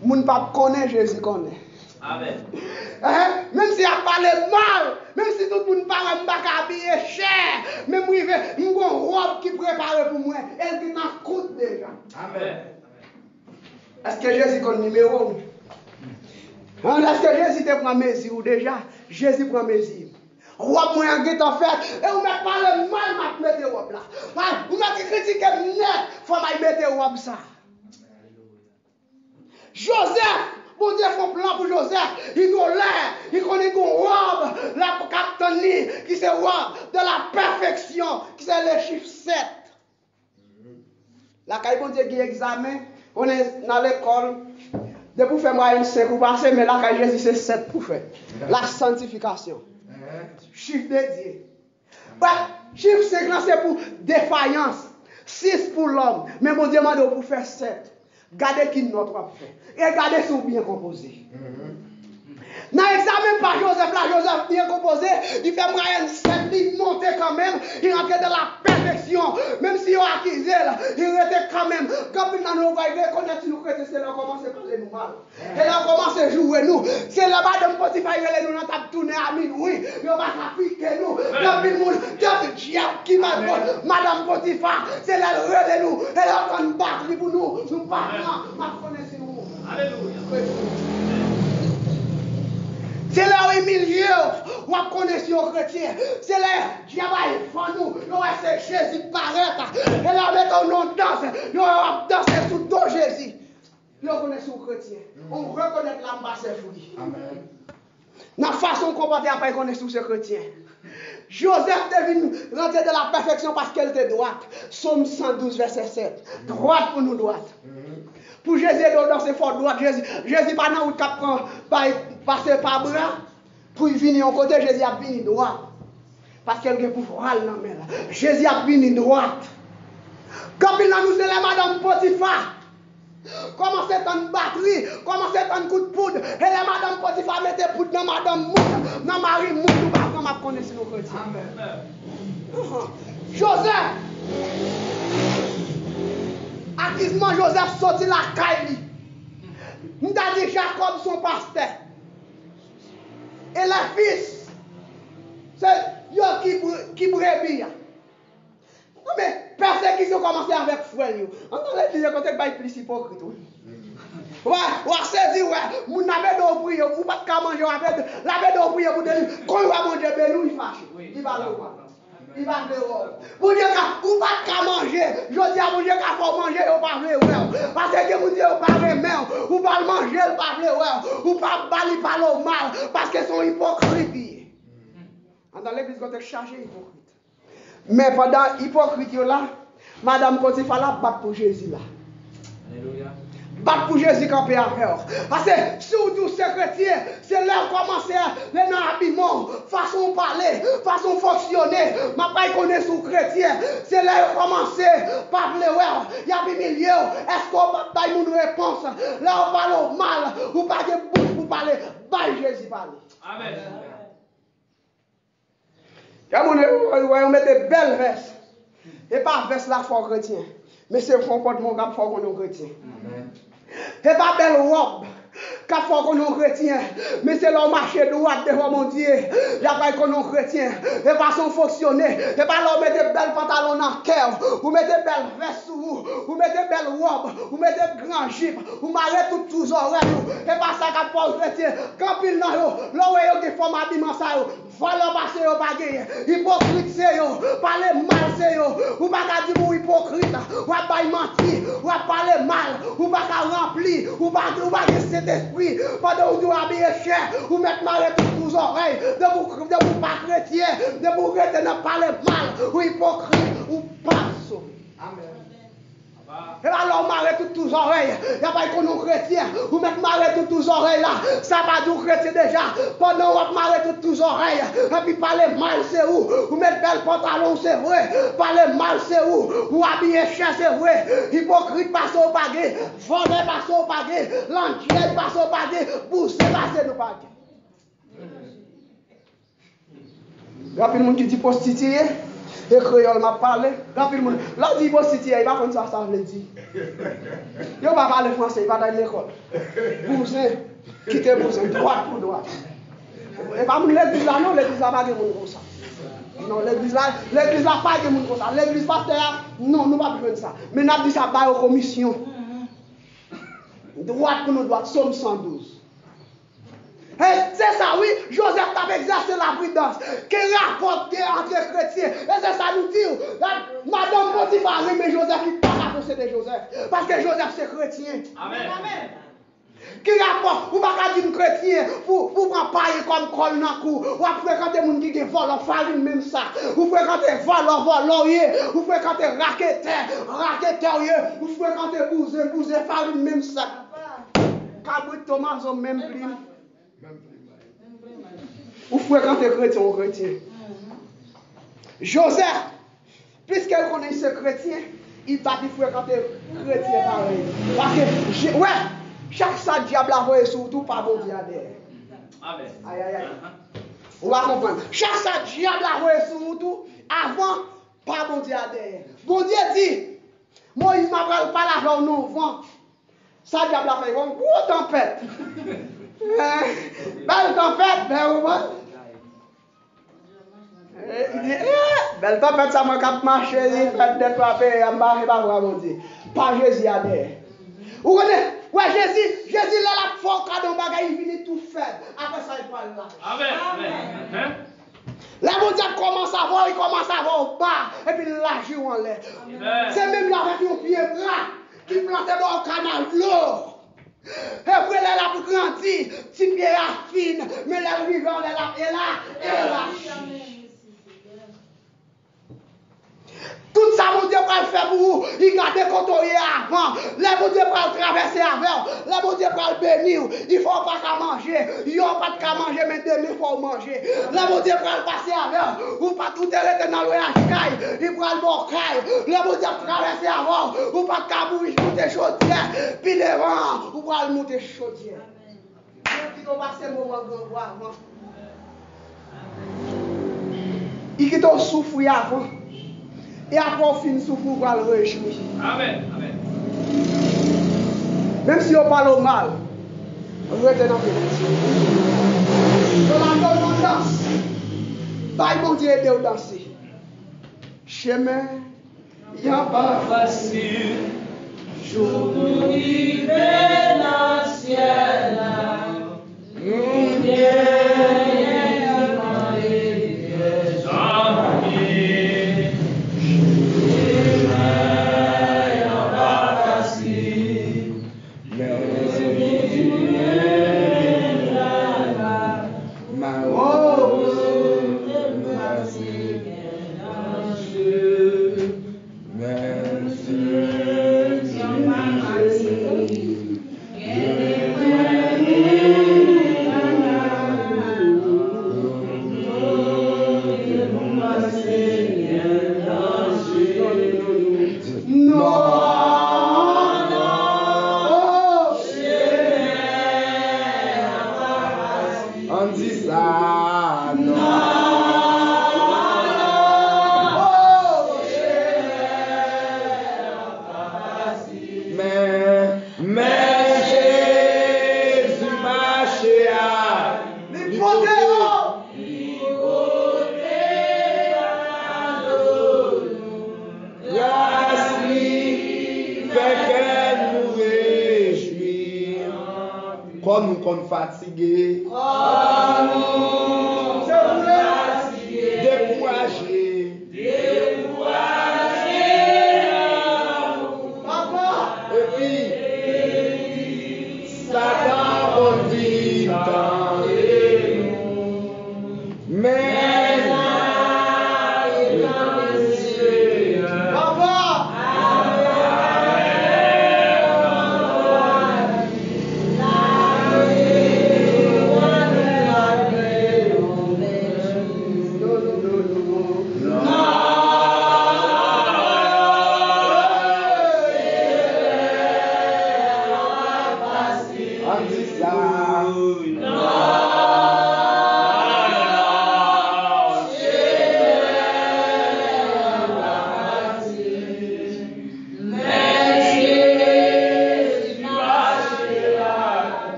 je ne peux pas connaître Jésus connaît. Amen. Même si a parlé mal, même si tout le monde parle, je ne peux pas habiller cher, même si j'ai une robe qui prépare pour moi, elle qui m'en coûte déjà. Amen. Est-ce que Jésus connaît numéro? Est-ce que Jésus te prend mesure déjà? Jésus prend mesure. Robe moi en fait, et vous me parlez mal, je mets robe là. Vous me critiquez net, il faut mettre robe ça. Joseph, bon Dieu fait un plan pour Joseph. Il doit l'air, il connaît une robe, la capitanie, qui c'est robe de la perfection, qui c'est le chiffre 7. La caille bon Dieu qui examen, on est dans l'école. De pour faire moyenne 5 pour passer, mais là, quand Jésus, c'est 7 pour faire. La sanctification. Chiffre dédié. Chiffre 5, c'est pour défaillance. 6 pour l'homme. Mais mon Dieu m'a dit pour faire 7. Gardez qui notre va faire. Et regardez si vous bien composé. Dans l'examen par Joseph, là, Joseph bien composé, il fait moyenne 7, il monte quand même, il rentre dans la perfection. Même si il a accusé, il était quand même. Quand il a nous va reconnaître nous chrétiens, c'est là qu'on commence à parler nous mal. Et là on commence à jouer nous. C'est là madame Potiphar, il nous a tourné à minuit, il va s'appliquer nous. Depuis le monde, depuis le diable qui m'a dit, madame Potiphar, c'est là le relais nous. Et là on battre pour nous, nous parlons, ma connaissance nous. Alléluia. C'est là où milieu, où on connaît les chrétiens. C'est là où diable est nous. C'est Jésus paraît. Et là, mettons nous danse. Nous allons danser sous dos Jésus. Nous connaissons les chrétiens. On reconnaît l'ambassade fruit. Amen. Dans la façon de comporter après, on connaît tous ces chrétiens. Joseph devine rentrer de la perfection parce qu'elle était droite. Somme 112, verset 7. Droite pour nous, droite. Pour Jésus, dans ses fortes droites, Jésus pas dans le cap passer par bras. Pour venir en côté, Jésus a venu droit. Parce qu'elle a pouvoir dans la main. Jésus a venu droite. Quand il a nous c'est la madame Potiphar. Comment c'est une batterie, comment c'est un coup de poudre. Et la madame Potiphar mettait poudre dans madame Mout, dans Marie Mout, ou pas comme on connaît nos chrétiens. Joseph. Acquisement Joseph sorti la caille. Nous avons dit Jacob son pasteur. Et le fils, c'est yo qui brebis. Non mais persécution commence avec frère. On a dit que c'est pas plus hypocrite. Ouais, saisi, ouais. Moun n'avait d'eau prier, vous pas qu'à manger avec la bête d'eau prier pour délivrer. Quand il va manger belou, il fâche. Il va le voir. Il va le voir. Vous dites que vous pas qu'à manger. Je dis à vous dire qu'il faut manger, vous pas le voir. Parce que vous dites vous pas le même, vous pas le manger, vous pas le voir. Vous pas bali par le mal parce que sont hypocrites. Dans l'église, quand on est chargé hypocrite. Mais pendant hypocrite là, Madame Potiphar là bat pour Jésus là. Alléluia. Bat pour Jésus quand peut faire. Parce que surtout ces chrétiens, c'est là où commencer les habillements, façon de parler, façon de fonctionner. Ma pas connaît sous chrétien. C'est là où commencer par parler. Il y a des milieux. Est-ce qu'on va pas une réponse? Là on parle mal, ou pas de bouche pour parler. Bye Jésus parler. Amen. On met des belles vestes. Et pas veste là fort chrétien. Mais c'est le comportement qu'il faut qu'on est chrétien. Et pas belle robe qu'il faut qu'on est chrétien. Mais c'est le marché droit devant mon Dieu. Il n'y a pas qu'on est chrétien. Et pas son fonctionner. Et pas là mettre des belles pantalons dans le cœur. Vous mettez des belles vestes sur vous. Vous mettez des belles robes. Vous mettez des grands jupes. Vous marrez tous oreilles. Et pas ça qu'il faut chrétien. Quand il dans l'eau, là où il y a des femmes habillement ça. Voilà passer au baguette. Hypocrite c'est yo. Parler mal c'est yo. Ou pas qu'à dire ou hypocrite. Ou pas mentir. Ou pas parler mal. Ou pas qu'à remplir. Ou pas cet esprit. Pendant que vous habillez cher. Ou mettre mal toutes vos oreilles. De vous pas chrétien. De vous rester dans parler mal. Ou hypocrite. Ou pas sauvé. Amen. Et alors, marrer toutes vos oreilles. Il n'y a pas qu'on est chrétien. Vous mettez marrer toutes vos oreilles là. Ça va du chrétien déjà. Pendant que vous marrer toutes vos oreilles. Et puis parler mal, c'est où? Vous mettez bel pantalon, c'est vrai. Parler mal, c'est où? Vous habillez cher, c'est vrai. Hypocrite, passe au baguet. Voler, passe au baguet. L'antiel, passe au baguet. Bousser, passe au baguet. Il y a plein de gens qui disent prostituée. Et créole m'a parlé. Là, dit prostituée, il va comme ça veut dire. Il va parler français, il va dans l'école. Bousin, quittez Bousin, droite pour droite. Et pas l'église là, non, l'église là, pas de monde comme ça. Non, l'église là, pas de monde comme ça. L'église pasteur, non, nous pas besoin de ça. Mais nous avons dit ça par aux commissions. Droite pour nous, droite, Somme 112. C'est ça, oui, Joseph a exercé la prudence. Quel rapport entre chrétiens? Et c'est ça nous dit. Madame Potiphar, mais Joseph, il ne peut pas posséder Joseph. Parce que Joseph, c'est chrétien. Amen. Amen. Quel rapport? Vous ne pouvez pas dire chrétien, vous prendre paille comme col dans le cou. Vous fréquentez les gens qui volent en farine, même ça. Vous fréquentez voleur, vous fréquentez raqueteur, vous fréquentez bouser, farine, même ça. Cabrit Thomas, même prix. Vous fréquentez chrétien ou chrétien. Joseph, puisqu'il connaît ce chrétien, il va fréquenter chrétien pareil. Parce que, ouais, chaque ça diable a voyé surtout par bon Dieu derrière. Amen. Aïe, aïe, aïe. On va comprendre. Chaque ça diable a voyé surtout avant par bon Dieu derrière. Bon Dieu dit, Moïse m'a pas la avec nous vent. Ça diable a fait une grosse tempête. Belle tempête, belle tempête, ça m'a cap marché, il fait des frappes, en bas, il va vraiment dire. Pas Jésus à derrière. Vous connaissez? Ouais, Jésus, là, la force, quand on bagaille, il finit tout faible. Après ça, il parle là. Amen. Là, mon Dieu commence à voir, il commence à voir au bas, et puis là, je en l'air. C'est même là avec un pied plat, qui plantait dans le canal l'eau. Et puis elle a grandi, petit pied à fine, mais la vivant, elle a tout ça, mon Dieu, va le faire pour vous. Il garde quand on est avant. Là, mon Dieu, va le traverser avant. Là, mon Dieu, va le bénir. Il ne faut pas qu'à manger. Il n'y a pas qu'à manger, mais demain, il faut manger. Là, mon Dieu, va le passer avant. Ou pas tout est dans le voyage. Il va le bon caille. Là, mon Dieu, va traverser avant. Ou pas qu'à monter chaudière. Puis devant, ou va le monter chaudière. Il va passer le moment de voir avant. Il quitte au souffle avant. Et après, on finit souffrir pour le réjouir. Amen. Même si on parle mal, on reste dans le on danse. Bye, mon Dieu, aidez-vous danser. Chemin, il n'y a pas facile.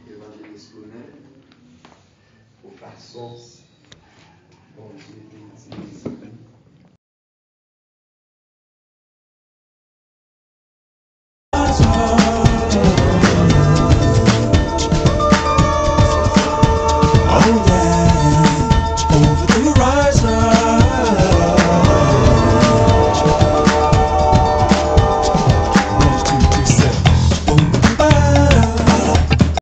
Évangéliste Lionel, pour façon dont Dieu dit